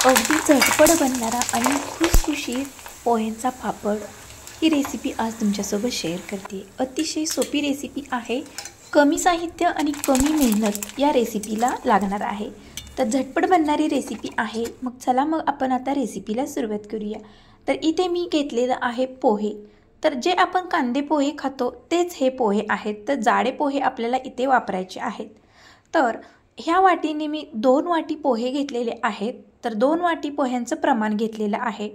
अगदी झटपट बनणारा आणि खुसखुशीत पोह्यांचा पापड ही रेसिपी आज तुमच्यासोबत शेअर करते। अतिशय सोपी रेसिपी आहे। कमी साहित्य आणि कमी मेहनत या रेसिपीला लागणार आहे। तर झटपट बनणारी रेसिपी आहे। मग चला आपण आता रेसिपीला सुरुवात करूया। तर इथे मी घेतलेलं आहे पोहे। तर जे आपण कांदे पोहे खातो तेच हे पोहे आहेत। तर जाडे पोहे आपल्याला इथे वापरायचे आहेत। तर ह्या वाटीने मी 2 वाटी पोहे घेतलेले आहेत। तर 2 वाटी पोह्यांचं प्रमाण घेतलेलं आहे।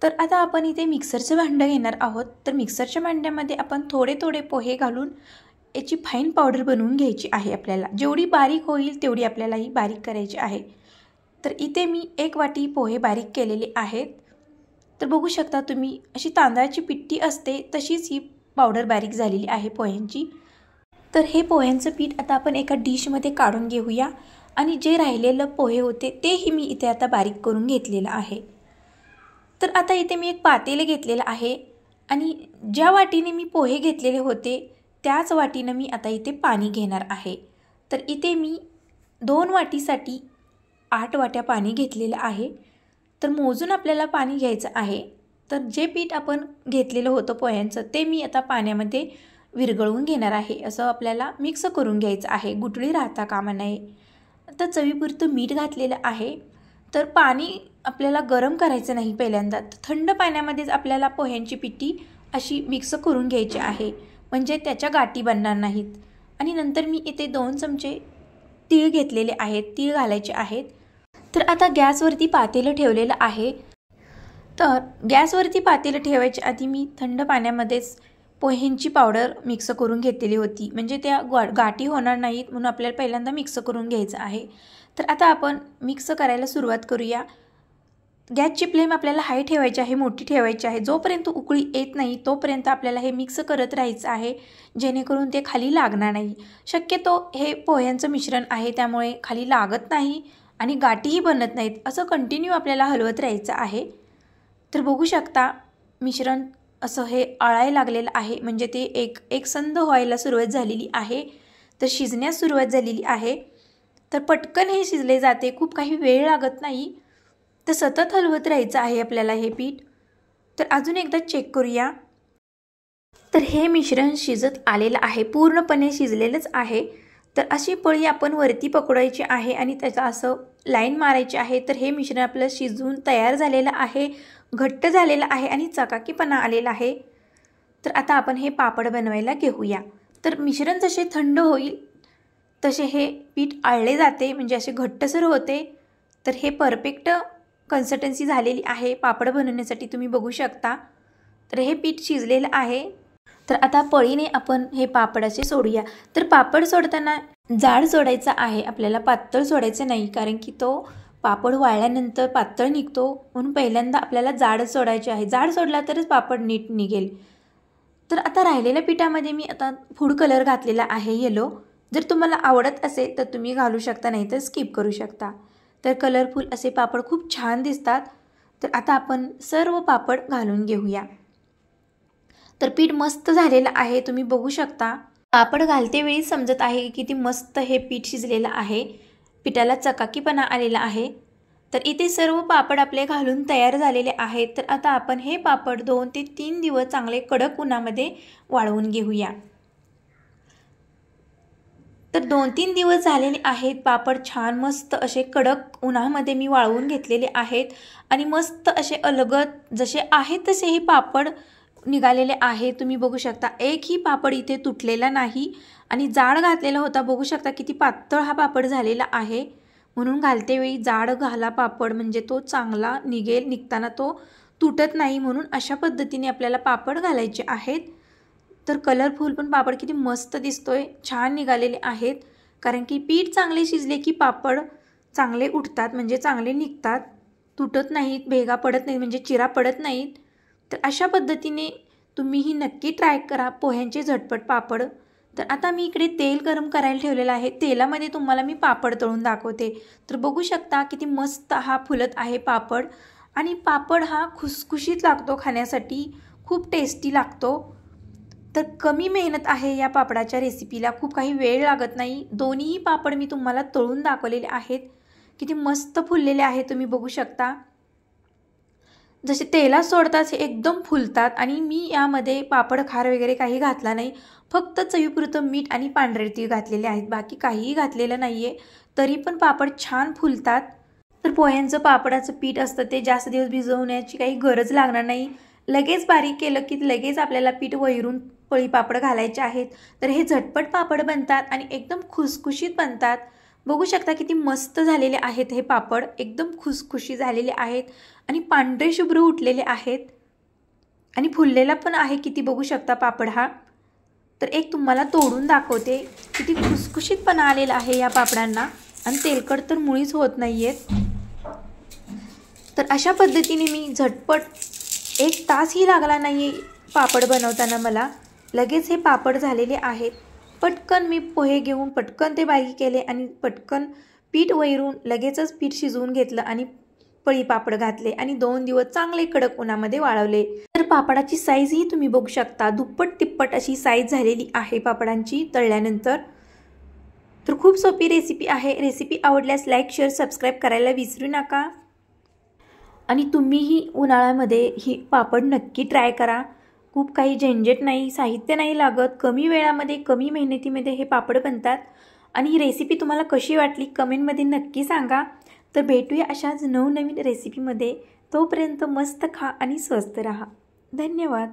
तर आता आपण इथे मिक्सरचं भांडं घेणार आहोत। तर मिक्सरच्या भांड्यामध्ये आपण थोडे थोडे पोहे घालून याची फाईन पावडर बनवून घ्यायची आहे। आपल्याला जेवढी बारीक होईल तेवढी आपल्याला ही बारीक करायची आहे। तर इथे मी 1 वाटी पोहे बारीक केलेले आहेत। तर बघू शकता तुम्ही अशी तांदळाची पिठी असते तशीच ही पावडर बारीक झालेली आहे पोह्यांची। तर हे पोह्यांचं पीठ आता आपण एका डिशमध्ये काढून घेऊया आणि जे राहिलेलं पोहे होते तेही मी इथे आता बारीक करून घेतलेलं आहे। तर आता इथे मी एक पातेले घेतलेलं आहे आणि ज्या वाटीने मी पोहे घेतलेले होते त्याच वाटीने मी आता इथे पाणी घेणार आहे। तर इथे मी 2 वाटीसाठी 8 वाट्या पाणी घेतलेलं आहे। तर मोजून आपल्याला पाणी घ्यायचं आहे। तर जे पीठ आपण घेतलेलं होतं पोह्यांचं ते मी आता पाण्यामध्ये विरघळवून घेणार आहे। असं आपल्याला मिक्स करून घ्यायचं आहे, गुठळी राहता कामा नये। आता चवीपुरतं मीठ घातलेलं आहे। तर पाणी आपल्याला गरम करायचं नाही पहिल्यांदा, थंड पाण्यामध्येच आपल्याला पोह्यांची पिठी अशी मिक्स करून घ्यायची आहे, म्हणजे त्याच्या गाठी बनणार नाहीत। आणि नंतर मी इथे 2 चमचे तीळ घेतलेले आहेत, तीळ घालायचे आहेत। तर आता गॅसवरती पातेलं ठेवलेलं आहे। तर गॅसवरती पातेलं ठेवायच्या आधी मी थंड पाण्यामध्येच पोह्यांची पावडर मिक्स करून घेतलेली होती, म्हणजे त्या गाठी होणार नाहीत म्हणून आपल्याला पहिल्यांदा मिक्स करून घ्यायचं आहे। तर आता आपण मिक्स करायला सुरुवात करूया। गॅसची फ्लेम आपल्याला हाय ठेवायची आहे, मोठी ठेवायची आहे। जोपर्यंत उकळी येत नाही तोपर्यंत आपल्याला हे मिक्स करत राहायचं आहे, जेणेकरून ते खाली लागणार नाही। शक्यतो हे पोह्यांचं मिश्रण आहे त्यामुळे खाली लागत नाही आणि गाठीही बनत नाहीत। असं कंटिन्यू आपल्याला हलवत राहायचं आहे। तर बघू शकता मिश्रण असं हे आळायला लागलेलं आहे, म्हणजे ते एकसंध व्हायला सुरुवात झालेली आहे। तर शिजण्यास सुरुवात झालेली आहे। तर पटकन हे शिजले जाते, खूप काही वेळ लागत नाही। तर सतत हलवत राहायचं आहे आपल्याला हे पीठ। तर अजून एकदा चेक करूया। तर हे मिश्रण शिजत आलेलं आहे, पूर्णपणे शिजलेलंच आहे। तर अशी पळी आपण वरती पकडायची आहे आणि त्याचा असं लाईन मारायची आहे। तर हे मिश्रण आपलं शिजून तयार झालेलं आहे, घट्ट झालेलं आहे आणि चकाकीपणा आलेला आहे। तर आता आपण हे पापड बनवायला घेऊया। तर मिश्रण जसे थंड होईल तसे हे पीठ आळले जाते, म्हणजे असे घट्टसर होते। तर हे परफेक्ट कन्सिस्टन्सी झालेली आहे पापड बनवण्यासाठी, तुम्ही बघू शकता। तर हे पीठ शिजलेलं आहे। तर आता पळीने आपण हे पापड असे सोडूया। तर पापड सोडताना जाड सोडायचा आहे आपल्याला, पातळ सोडायचं नाही, कारण की तो पापड वाळल्यानंतर पातळ निघतो, म्हणून पहिल्यांदा आपल्याला जाड सोडायचे आहे। जाड सोडला तरच पापड नीट निघेल। तर आता राहिलेल्या पिठामध्ये मी आता फूड कलर घातलेला आहे, येलो। जर तुम्हाला आवडत असेल तर तुम्ही घालू शकता, नाही तर स्किप करू शकता। तर कलरफुल असे पापड खूप छान दिसतात। तर आता आपण सर्व पापड घालून घेऊया। तर पीठ मस्त झालेलं आहे, तुम्ही बघू शकता। पापड घालते वेळी समजत आहे किती मस्त हे पीठ शिजलेलं आहे, पिठाला चकाकीपणा आलेला आहे। तर इथे सर्व पापड आपले घालून तयार झालेले आहेत। तर आता आपण हे पापड 2 ते 3 दिवस चांगले कडक उन्हामध्ये वाळवून घेऊया। तर 2-3 दिवस झालेले आहेत, पापड छान मस्त असे कडक उन्हामध्ये मी वाळवून घेतलेले आहेत आणि मस्त असे अलगद जसे आहेत तसे हे पापड निघालेले आहे। तुम्ही बघू शकता एकही पापड इथे तुटलेला नाही आणि जाड घातलेला होता, बघू शकता किती पातळ हा पापड झालेला आहे। म्हणून घालते वेळी जाड घाला पापड, म्हणजे तो चांगला निघेल, निघताना तो तुटत नाही। म्हणून अशा पद्धतीने आपल्याला पापड घालायचे आहेत। तर कलरफुल पण पापड किती मस्त दिसतोय, छान निघालेले आहेत, कारण की पीठ चांगले शिजले की पापड चांगले उठतात, म्हणजे चांगले निघतात, तुटत नाहीत, भेगा पडत नाहीत, म्हणजे चिरा पडत नाहीत। तर अशा पद्धतीने तुम्हीही नक्की ट्राय करा पोह्यांचे झटपट पापड। तर आता मी इकडे तेल गरम करायला ठेवलेलं आहे, तेलामध्ये तुम्हाला मी पापड तळून दाखवते। तर बघू शकता किती मस्त हा फुलत आहे पापड, आणि पापड हा खुसखुशीत लागतो खाण्यासाठी, खूप टेस्टी लागतो। तर कमी मेहनत आहे या पापडाच्या रेसिपीला, खूप काही वेळ लागत नाही। दोन्ही पापड मी तुम्हाला तळून दाखवलेले आहेत, किती मस्त फुललेले आहे, तुम्ही बघू शकता। जसे तेलात सोडताच हे एकदम फुलतात आणि मी यामध्ये पापड खार वगैरे काही घातला नाही, फक्त चवीपुरतं मीठ आणि पांढरे तीळ घातलेले आहेत, बाकी काहीही घातलेलं नाही आहे, तरी पण पापड छान फुलतात। तर पोह्यांचं पापडाचं पीठ असतं ते जास्त दिवस भिजवण्याची काही गरज लागणार नाही, लगेच बारीक केलं की लगेच आपल्याला पीठ वैरून पळी पापड घालायचे आहेत, तर हे झटपट पापड बनतात आणि एकदम खुसखुशीत बनतात। बघू शकता किती मस्त झालेले आहेत हे पापड, एकदम खुसखुशी झालेले आहेत आणि पांढरे शुभ्र उठलेले आहेत आणि फुललेला पण आहे किती, बघू शकता पापड हा। तर एक तुम्हाला तोडून दाखवते, किती खुसखुशीतपणा आलेला आहे या पापडांना आणि तेलकट तर मुळीच होत नाहीयेत। तर अशा पद्धतीने मी झटपट 1 तासही लागला नाही पापड बनवताना मला, लगेच हे पापड झालेले आहेत। पटकन मी पोहे घेऊन पटकन ते बारीक केले आणि पटकन पीठ वैरून लगेचच पीठ शिजवून घेतलं आणि पळी पापड घातले आणि 2 दिवस चांगले कडक उन्हामध्ये वाळवले। तर पापडाची साईज ही तुम्ही बघू शकता, दुप्पट तिप्पट अशी साईज झालेली आहे पापडांची तळल्यानंतर। तर खूप सोपी रेसिपी आहे, रेसिपी आवडल्यास लाईक शेअर सबस्क्राईब करायला विसरू नका आणि तुम्हीही उन्हाळ्यामध्ये ही पापड नक्की ट्राय करा। खूप काही झंझट नाही, साहित्य नाही लागत, कमी वेळामध्ये कमी मेहनतीमध्ये हे पापड बनतात आणि ही रेसिपी तुम्हाला कशी वाटली कमेंटमध्ये नक्की सांगा। तर भेटूया अशाच नवनवीन रेसिपीमध्ये, तोपर्यंत मस्त खा आणि स्वस्त रहा। धन्यवाद।